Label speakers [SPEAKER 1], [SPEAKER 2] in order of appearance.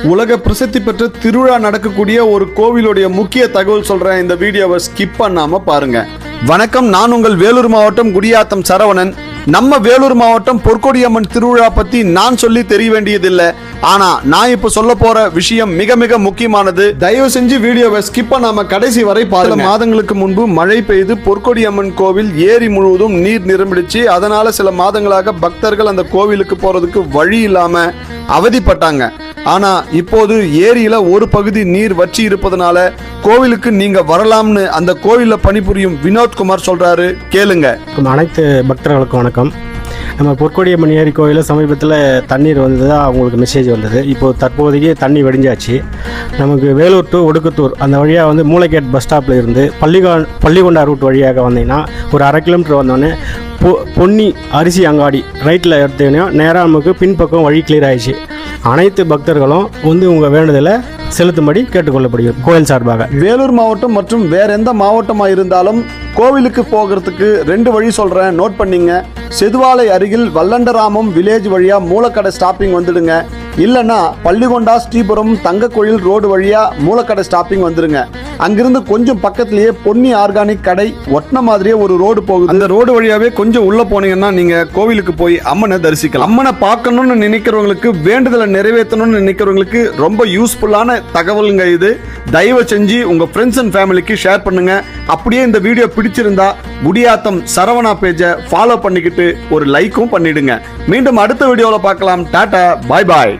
[SPEAKER 1] உலக பிரசித்தி பெற்ற திருவிழா நடக்கக்கூடிய ஒரு கோவிலுடைய முக்கிய தகவல் சொல்றேன். இந்த வீடியோவை ஸ்கிப் பண்ணாம பாருங்க. வணக்கம், நான் உங்கள் வேலூர் மாவட்டம் குடியாத்தம் சரவணன். நம்ம வேலூர் மாவட்டம் பொற்கொடியம்மன் திருவிழா பத்தி நான் சொல்லி தெரிய வேண்டியதில்லை. ஆனா நான் இப்ப சொல்ல போற விஷயம் மிக மிக முக்கியமானது. தயவு செஞ்சு வீடியோவை ஸ்கிப் பண்ணாம கடைசி வரை பாருங்க. மாதங்களுக்கு முன்பு மழை பெய்து பொற்கொடியம்மன் கோவில் ஏரி முழுவதும் நீர் நிரம்பிடுச்சு. அதனால சில மாதங்களாக பக்தர்கள் அந்த கோவிலுக்கு போறதுக்கு வழி இல்லாம அவதிப்பட்டாங்க. ஆனா இப்போது ஏரியில ஒரு பகுதி நீர் வற்றி இருப்பதனால கோவிலுக்கு நீங்க வரலாம்னு அந்த கோவில்ல பணிபுரியும் வினோத்குமார் சொல்றாரு. கேளுங்க.
[SPEAKER 2] அனைத்து பக்தர்களுக்கும் வணக்கம். நம்ம பொற்கொடியம்மன் ஏரி கோயிலில் சமீபத்தில் தண்ணீர் வந்ததா அவங்களுக்கு மெசேஜ் வந்தது. இப்போது தற்போதைக்கு தண்ணி வடிஞ்சாச்சு. நமக்கு வேலூர் டு ஒடுக்குத்தூர் அந்த வழியாக மூளைகேட் பஸ் ஸ்டாப்பில் இருந்து பள்ளிகொண்டா ரூட் வழியாக வந்தீங்கன்னா ஒரு 1/2 கிலோமீட்டர் வந்தோடனே பொன்னி அரிசி அங்காடி ரைட்டில் எடுத்தோடனே நேராக நமக்கு பின்பக்கம் வழி கிளியர் ஆயிடுச்சு. அனைத்து பக்தர்களும் உங்கள் வேண்டுதலை செலுத்தும்படி கேட்டுக்கொள்ளப்படுகிறது கோயில் சார்பாக.
[SPEAKER 1] வேலூர் மாவட்டம் மற்றும் வேற எந்த மாவட்டமாக இருந்தாலும் கோவிலுக்கு போகிறதுக்கு 2 வழி சொல்றேன், நோட் பண்ணிங்க. செதுவாலை அருகில் வல்லண்டராமம் வில்லேஜ் வழியா மூலக்கடை ஸ்டாப்பிங் வந்துடுங்க. இல்லைன்னா பள்ளிகொண்டா ஸ்ரீபுரம் தங்கக்கோயில் ரோடு வழியா மூலக்கடை ஸ்டாப்பிங் வந்துடுங்க. அங்கிருந்து கொஞ்சம் பக்கத்திலேயே பொன்னி ஆர்கானிக் கடை ஒட்டின மாதிரியே ஒரு ரோடு போகுது. அந்த ரோடு வழியாவே கொஞ்சம் உள்ள போனீங்கன்னா நீங்க கோவிலுக்கு போய் அம்மனை தரிசிக்கலாம். அம்மனை பார்க்கணும்னு நினைக்கிறவங்களுக்கு, வேண்டுதலை நிறைவேற்றணும்னு நினைக்கிறவங்களுக்கு ரொம்ப யூஸ்ஃபுல்லான தகவலுங்க இது. தயவு செஞ்சு உங்க ஃப்ரெண்ட்ஸ் அண்ட் ஃபேமிலிக்கு ஷேர் பண்ணுங்க. அப்படியே இந்த வீடியோ பிடிச்சிருந்தா குடியாத்தம் சரவணா பேஜை ஃபாலோ பண்ணிக்கிட்டு ஒரு லைக்கும் பண்ணிடுங்க. மீண்டும் அடுத்த வீடியோவில் பார்க்கலாம். டாடா, பாய் பாய்.